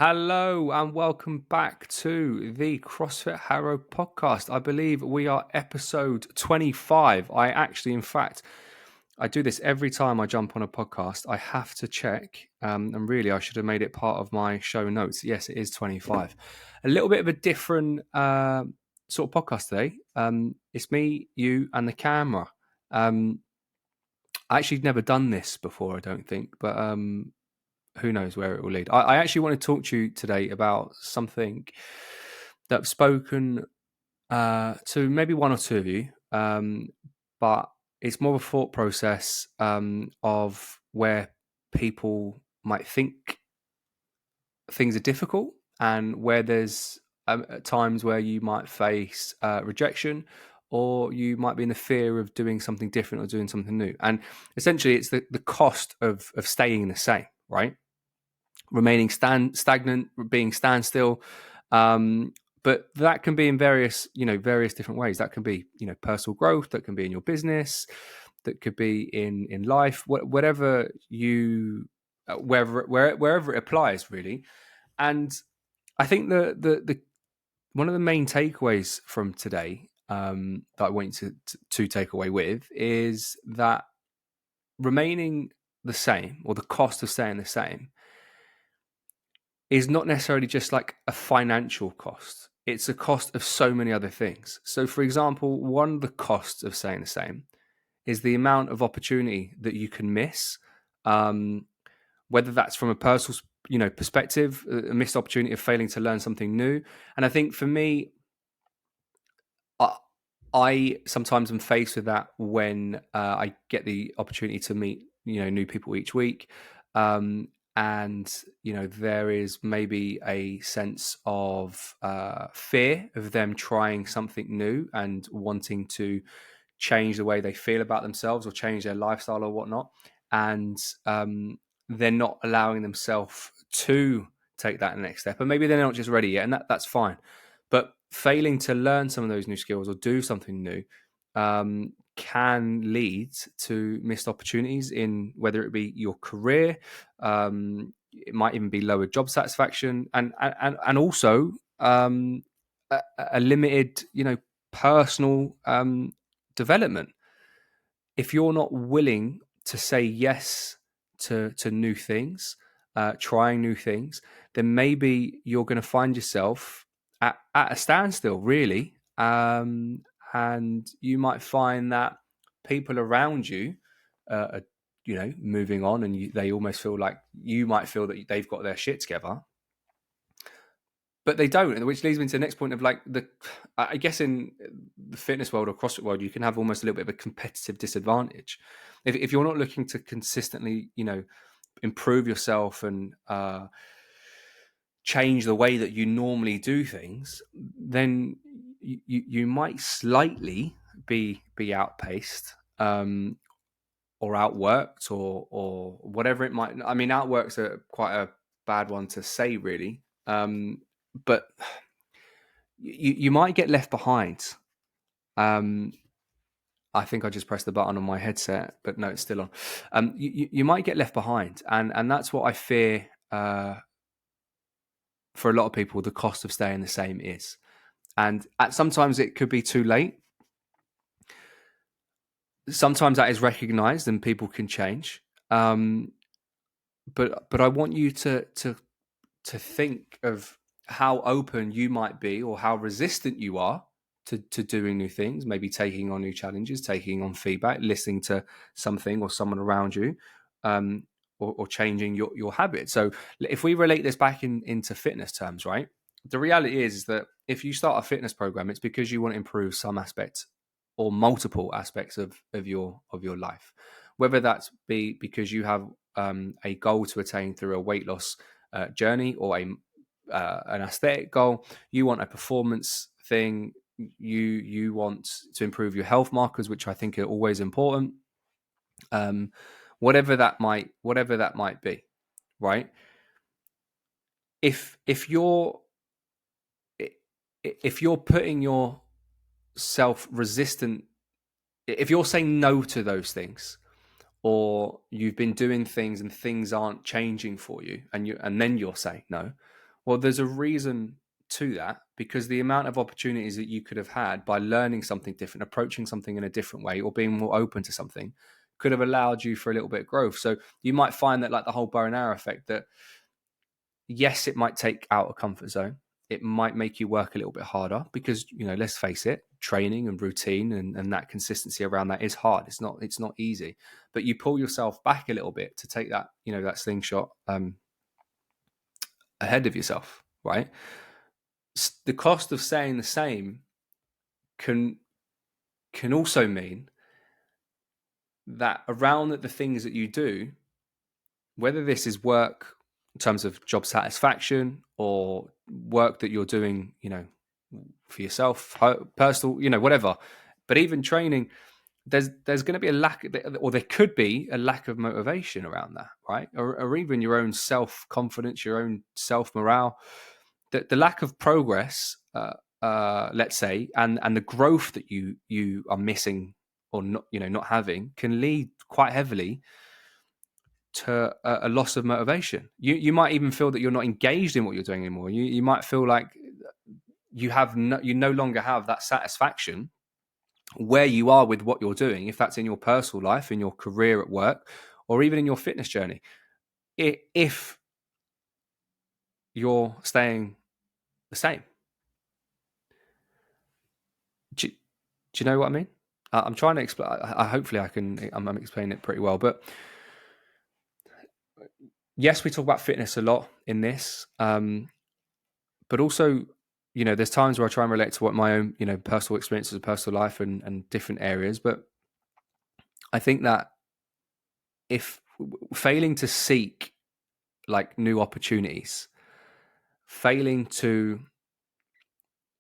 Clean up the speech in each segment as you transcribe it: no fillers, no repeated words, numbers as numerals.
Hello and welcome back to the CrossFit Harrow podcast. I believe we are episode 25. In fact, I do this every time I jump on a podcast. I have to check, and really, I should have made it part of my show notes. Yes, it is 25. A little bit of a different sort of podcast today. It's me, you, and the camera. I actually never done this before, I don't think, but who knows where it will lead. I actually want to talk to you today about something that I've spoken to maybe one or two of you, but it's more of a thought process of where people might think things are difficult and where there's times where you might face rejection or you might be in the fear of doing something different or doing something new. And essentially, it's the cost of staying the same, right? Remaining stagnant, being standstill. But that can be in various different ways. That can be, personal growth. That can be in your business. That could be in life. Whatever you, wherever it applies, really. And I think the one of the main takeaways from today that I want you to take away with is that remaining the same, or the cost of staying the same, is not necessarily just like a financial cost. It's a cost of so many other things. So, for example, one of the costs of staying the same is the amount of opportunity that you can miss, whether that's from a personal, perspective, a missed opportunity of failing to learn something new. And I think for me, I sometimes am faced with that when I get the opportunity to meet, new people each week. And there is maybe a sense of fear of them trying something new and wanting to change the way they feel about themselves or change their lifestyle or whatnot, and they're not allowing themselves to take that next step, and maybe they're not just ready yet, and that's fine. But failing to learn some of those new skills or do something new can lead to missed opportunities in whether it be your career, it might even be lower job satisfaction, and also a limited, personal development. If you're not willing to say yes to new things, trying new things, then maybe you're going to find yourself at a standstill, really. And you might find that people around you are, moving on, and they almost feel like you might feel that they've got their shit together, but they don't. Which leads me to the next point of I guess in the fitness world or CrossFit world, you can have almost a little bit of a competitive disadvantage if you're not looking to consistently, improve yourself and change the way that you normally do things. Then you might slightly be outpaced, or outworked, or whatever it might. I mean, outwork's quite a bad one to say, really. But you might get left behind. I think I just pressed the button on my headset, but no, it's still on. You might get left behind, and that's what I fear. For a lot of people, the cost of staying the same is, and sometimes it could be too late. Sometimes that is recognized, and people can change. But I want you to think of how open you might be, or how resistant you are to doing new things, maybe taking on new challenges, taking on feedback, listening to something or someone around you, or changing your habits. So if we relate this back into fitness terms, right? The reality is that if you start a fitness program, it's because you want to improve some aspect or multiple aspects of your life, whether that's be because you have a goal to attain through a weight loss journey, or an aesthetic goal. You want a performance thing. You want to improve your health markers, which I think are always important. Whatever that might be, right? If you're putting yourself resistant, if you're saying no to those things, or you've been doing things and things aren't changing for you, and then you're saying no, Well, there's a reason to that, because the amount of opportunities that you could have had by learning something different, approaching something in a different way, or being more open to something could have allowed you for a little bit of growth. So you might find that, like the whole bow and arrow effect, that yes, it might take out a comfort zone. It might make you work a little bit harder because, let's face it, training and routine and that consistency around that is hard. It's not easy, but you pull yourself back a little bit to take that, that slingshot ahead of yourself, right? The cost of staying the same can also mean that around the things that you do, whether this is work in terms of job satisfaction or work that you're doing, for yourself, personal, whatever, but even training, there's going to be a lack, or there could be a lack of motivation around that, right? Or even your own self-confidence, your own self-morale, the lack of progress, let's say, and the growth that you are missing or not having, can lead quite heavily to a loss of motivation. You might even feel that you're not engaged in what you're doing anymore. You might feel like you no longer have that satisfaction where you are with what you're doing, if that's in your personal life, in your career at work, or even in your fitness journey. If you're staying the same. Do you know what I mean? I'm trying to explain. Hopefully I'm explaining it pretty well. But yes, we talk about fitness a lot in this. But also, there's times where I try and relate to what my own, personal experiences of personal life and different areas. But I think that if failing to seek like new opportunities, failing to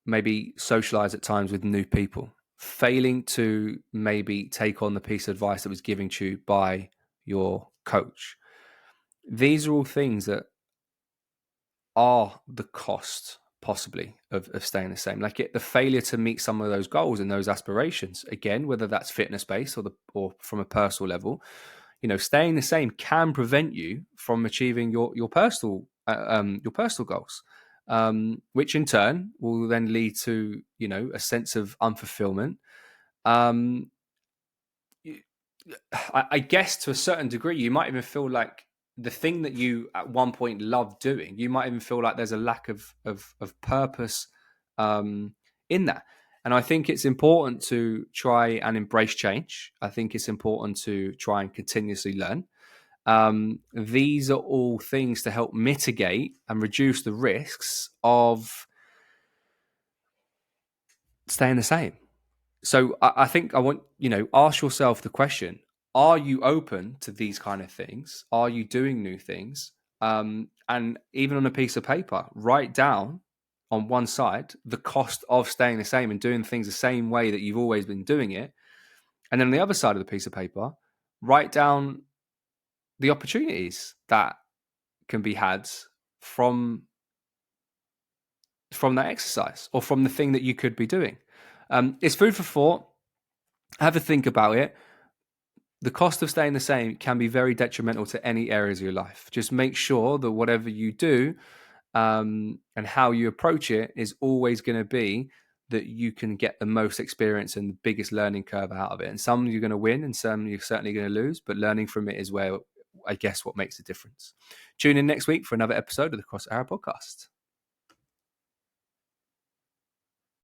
maybe socialize at times with new people, failing to maybe take on the piece of advice that was given to you by your coach, these are all things that are the cost possibly of staying the same. Like the failure to meet some of those goals and those aspirations, again, whether that's fitness based or from a personal level, staying the same can prevent you from achieving your personal goals, which in turn will then lead to a sense of unfulfillment. I guess to a certain degree, you might even feel like the thing that you at one point loved doing, you might even feel like there's a lack of purpose in that. And I think it's important to try and embrace change. I think it's important to try and continuously learn. These are all things to help mitigate and reduce the risks of staying the same. So I think I want, ask yourself the question, are you open to these kind of things? Are you doing new things? And even on a piece of paper, write down on one side the cost of staying the same and doing things the same way that you've always been doing it. And then on the other side of the piece of paper, write down the opportunities that can be had from that exercise or from the thing that you could be doing. It's food for thought. Have a think about it. The cost of staying the same can be very detrimental to any areas of your life. Just make sure that whatever you do and how you approach it is always going to be that you can get the most experience and the biggest learning curve out of it. And some you're going to win and some you're certainly going to lose, but learning from it is where, I guess, what makes a difference. Tune in next week for another episode of the Cross Arrow Podcast.